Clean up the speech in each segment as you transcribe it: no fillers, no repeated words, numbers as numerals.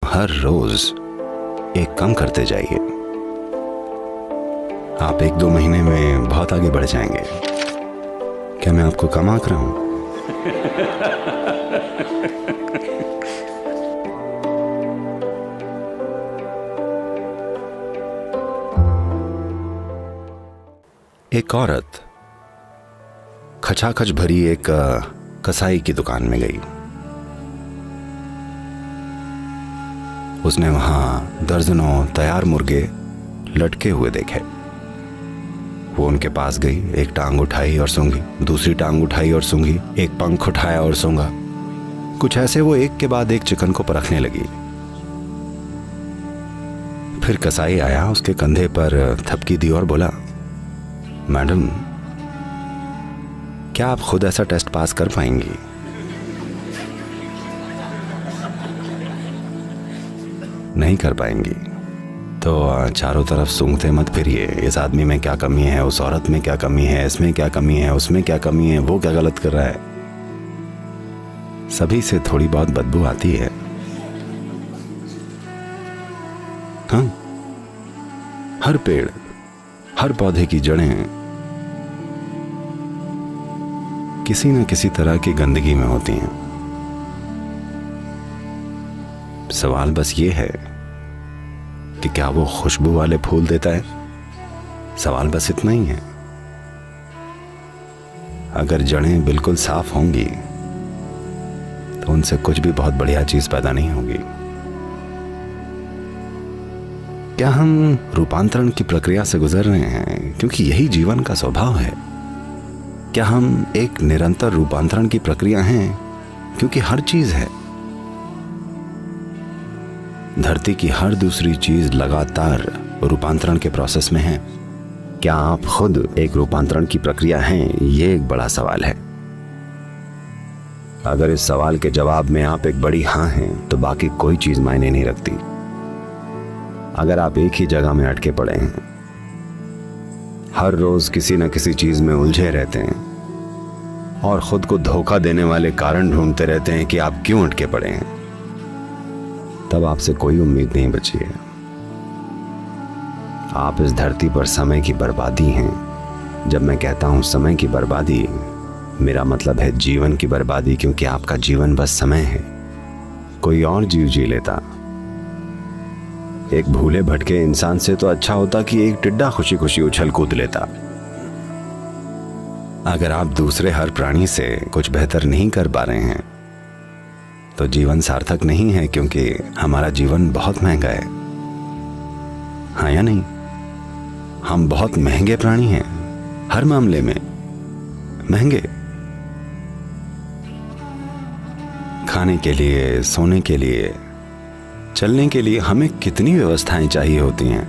हर रोज एक कम करते जाइए। आप 1-2 महीने में बहुत आगे बढ़ जाएंगे। क्या मैं आपको कम आंक रहा हूं? एक औरत खचाखच भरी एक कसाई की दुकान में गई। उसने वहां दर्जनों तैयार मुर्गे लटके हुए देखे। वो उनके पास गई, एक टांग उठाई और सूंघी, दूसरी टांग उठाई और सूंघी, एक पंख उठाया और सूंघा। कुछ ऐसे वो एक के बाद एक चिकन को परखने लगी। फिर कसाई आया, उसके कंधे पर थपकी दी और बोला, मैडम, क्या आप खुद ऐसा टेस्ट पास कर पाएंगी? नहीं कर पाएंगी तो चारों तरफ सूंघते मत फिरिए। इस आदमी में क्या कमी है, उस औरत में क्या कमी है, इसमें क्या कमी है, उसमें क्या कमी है, वो क्या गलत कर रहा है। सभी से थोड़ी बहुत बदबू आती है। हाँ, हर पेड़, हर पौधे की जड़ें किसी न किसी तरह की गंदगी में होती हैं। सवाल बस ये है कि क्या वो खुशबू वाले फूल देता है? सवाल बस इतना ही है। अगर जड़ें बिल्कुल साफ होंगी तो उनसे कुछ भी बहुत बढ़िया चीज पैदा नहीं होगी। क्या हम रूपांतरण की प्रक्रिया से गुजर रहे हैं क्योंकि यही जीवन का स्वभाव है? क्या हम एक निरंतर रूपांतरण की प्रक्रिया हैं क्योंकि हर चीज है? धरती की हर दूसरी चीज लगातार रूपांतरण के प्रोसेस में है। क्या आप खुद एक रूपांतरण की प्रक्रिया हैं? ये एक बड़ा सवाल है। अगर इस सवाल के जवाब में आप एक बड़ी हाँ हैं तो बाकी कोई चीज मायने नहीं रखती। अगर आप एक ही जगह में अटके पड़े हैं, हर रोज किसी न किसी चीज में उलझे रहते हैं और खुद को धोखा देने वाले कारण ढूंढते रहते हैं कि आप क्यों अटके पड़े हैं, तब आपसे कोई उम्मीद नहीं बची है। आप इस धरती पर समय की बर्बादी हैं। जब मैं कहता हूं समय की बर्बादी, मेरा मतलब है जीवन की बर्बादी, क्योंकि आपका जीवन बस समय है। कोई और जीव जी लेता। एक भूले भटके इंसान से तो अच्छा होता कि एक टिड्डा खुशी खुशी उछल कूद लेता। अगर आप दूसरे हर प्राणी से कुछ बेहतर नहीं कर पा रहे हैं तो जीवन सार्थक नहीं है, क्योंकि हमारा जीवन बहुत महंगा है। हाँ या नहीं? हम बहुत महंगे प्राणी हैं, हर मामले में महंगे। खाने के लिए, सोने के लिए, चलने के लिए हमें कितनी व्यवस्थाएं चाहिए होती हैं।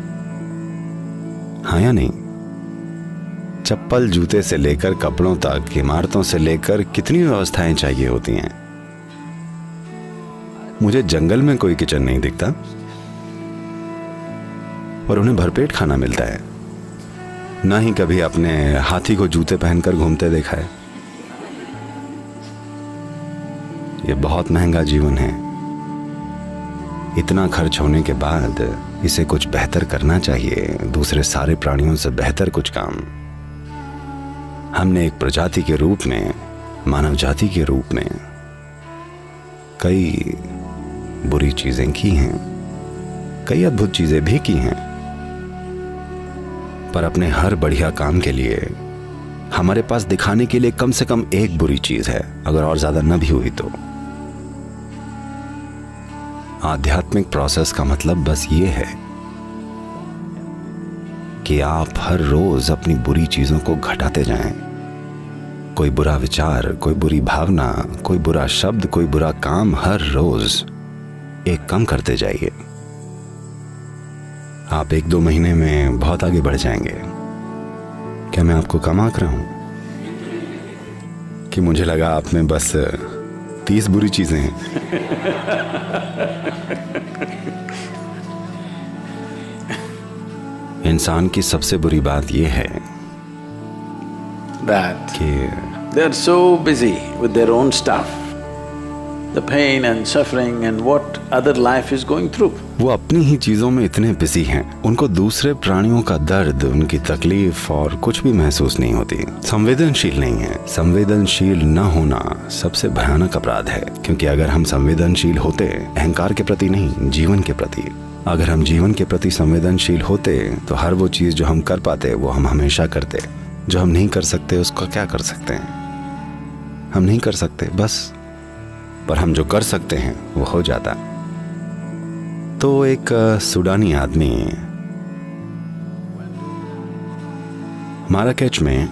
हाँ या नहीं? चप्पल, जूते से लेकर कपड़ों तक, इमारतों से लेकर कितनी व्यवस्थाएं चाहिए होती हैं। मुझे जंगल में कोई किचन नहीं दिखता और उन्हें भरपेट खाना मिलता है। ना ही कभी अपने हाथी को जूते पहनकर घूमते देखा है। ये बहुत महंगा जीवन है। इतना खर्च होने के बाद इसे कुछ बेहतर करना चाहिए, दूसरे सारे प्राणियों से बेहतर कुछ काम। हमने एक प्रजाति के रूप में, मानव जाति के रूप में कई बुरी चीजें की हैं, कई अद्भुत चीजें भी की हैं, पर अपने हर बढ़िया काम के लिए हमारे पास दिखाने के लिए कम से कम एक बुरी चीज है, अगर और ज्यादा न भी हुई तो। आध्यात्मिक प्रोसेस का मतलब बस ये है कि आप हर रोज अपनी बुरी चीजों को घटाते जाएं। कोई बुरा विचार, कोई बुरी भावना, कोई बुरा शब्द, कोई बुरा काम, हर रोज एक कम करते जाइए। आप 1-2 महीने में बहुत आगे बढ़ जाएंगे। क्या मैं आपको कम आंक रहा हूं? कि मुझे लगा आप में बस 30 बुरी चीजें हैं। इंसान की सबसे बुरी बात यह है that कि they are so busy with their own stuff the pain and suffering and what other life is going through. वो अपनी ही चीजों में इतने बिजी हैं, उनको दूसरे प्राणियों का दर्द, उनकी तकलीफ और कुछ भी महसूस नहीं होती। संवेदनशील नहीं है। संवेदनशील न होना सबसे भयानक अपराध है, क्योंकि अगर हम संवेदनशील होते, अहंकार के प्रति नहीं, जीवन के प्रति, अगर हम जीवन के प्रति संवेदनशील होते तो हर वो चीज जो हम कर पाते वो हम हमेशा करते। जो हम नहीं कर सकते उसका क्या कर सकते हैं? हम नहीं कर सकते बस, पर हम जो कर सकते हैं वो हो जाता। तो एक सूडानी आदमी माराकेच में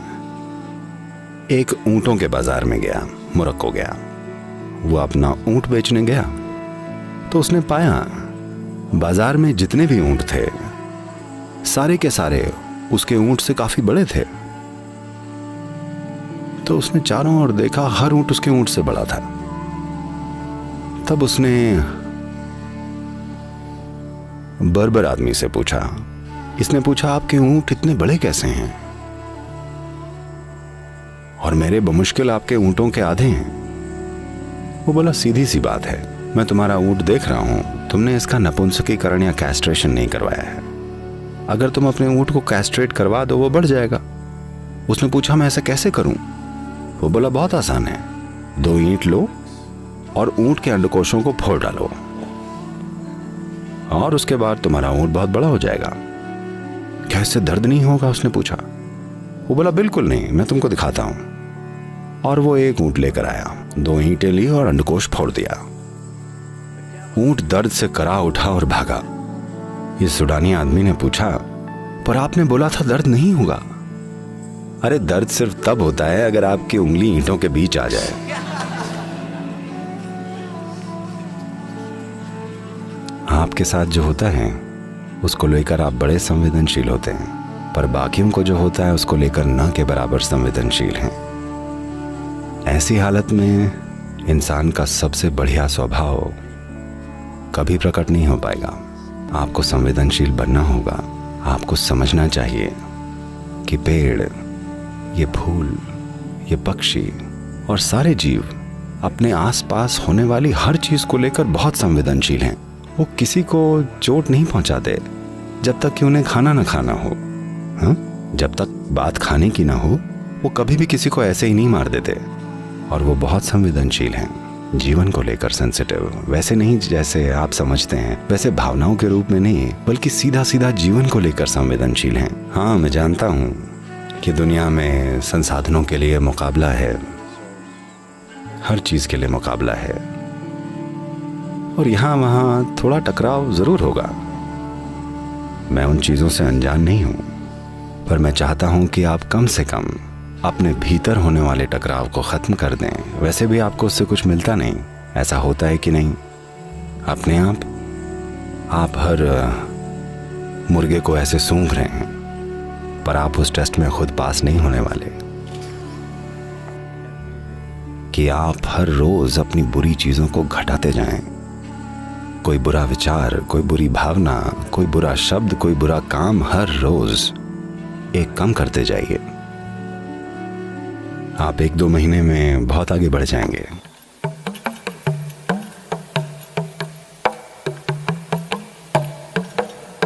एक ऊंटों के बाजार में गया, मोरक्को गया। वो अपना ऊंट बेचने गया तो उसने पाया बाजार में जितने भी ऊंट थे सारे के सारे उसके ऊंट से काफी बड़े थे। तो उसने चारों ओर देखा, हर ऊंट उसके ऊंट से बड़ा था। तब उसने बर्बर आदमी से पूछा, इसने पूछा आपके ऊंट इतने बड़े कैसे हैं और मेरे बमुश्किल आपके ऊंटों के आधे हैं। वो बोला सीधी सी बात है, मैं तुम्हारा ऊंट देख रहा हूं, तुमने इसका नपुंसकीकरण या कैस्ट्रेशन नहीं करवाया है। अगर तुम अपने ऊंट को कैस्ट्रेट करवा दो वो बढ़ जाएगा। उसने पूछा मैं ऐसा कैसे करूं? वो बोला बहुत आसान है, 2 ईंट लो और ऊंट के अंडकोशों को फोड़ डालो और उसके बाद तुम्हारा ऊंट बहुत बड़ा हो जाएगा। क्या इससे दर्द नहीं होगा? उसने पूछा। वो बोला बिल्कुल नहीं, मैं तुमको दिखाता हूं। और वो एक ऊंट लेकर आया, 2 ईंटें ली और अंडकोश फोड़ दिया। ऊंट दर्द से करा उठा और भागा। ये सूडानी आदमी ने पूछा, पर आपने बोला था दर्द नहीं होगा। अरे दर्द सिर्फ तब होता है अगर आपकी उंगली ईंटों के बीच आ जाए। आपके साथ जो होता है उसको लेकर आप बड़े संवेदनशील होते हैं, पर बाकियों को जो होता है उसको लेकर न के बराबर संवेदनशील हैं। ऐसी हालत में इंसान का सबसे बढ़िया स्वभाव कभी प्रकट नहीं हो पाएगा। आपको संवेदनशील बनना होगा। आपको समझना चाहिए कि पेड़, ये फूल, ये पक्षी और सारे जीव अपने आसपास होने वाली हर चीज को लेकर बहुत संवेदनशील हैं। वो किसी को चोट नहीं पहुंचाते जब तक कि उन्हें खाना ना खाना हो। हाँ? जब तक बात खाने की ना हो वो कभी भी किसी को ऐसे ही नहीं मार देते। और वो बहुत संवेदनशील हैं, जीवन को लेकर सेंसिटिव। वैसे नहीं जैसे आप समझते हैं, वैसे भावनाओं के रूप में नहीं, बल्कि सीधा सीधा जीवन को लेकर संवेदनशील हैं। हाँ, मैं जानता हूँ कि दुनिया में संसाधनों के लिए मुकाबला है, हर चीज के लिए मुकाबला है और यहाँ वहाँ थोड़ा टकराव जरूर होगा। मैं उन चीजों से अनजान नहीं हूँ, पर मैं चाहता हूँ कि आप कम से कम अपने भीतर होने वाले टकराव को खत्म कर दें। वैसे भी आपको उससे कुछ मिलता नहीं, ऐसा होता है कि नहीं? अपने आप हर मुर्गे को ऐसे सूंघ रहे हैं, पर आप उस टेस्ट में खुद पास नहीं होने वाले कि आप हर रोज अपनी बुरी चीजों को घटाते जाएं। कोई बुरा विचार, कोई बुरी भावना, कोई बुरा शब्द, कोई बुरा काम हर रोज एक कम करते जाइए। आप 1-2 महीने में बहुत आगे बढ़ जाएंगे।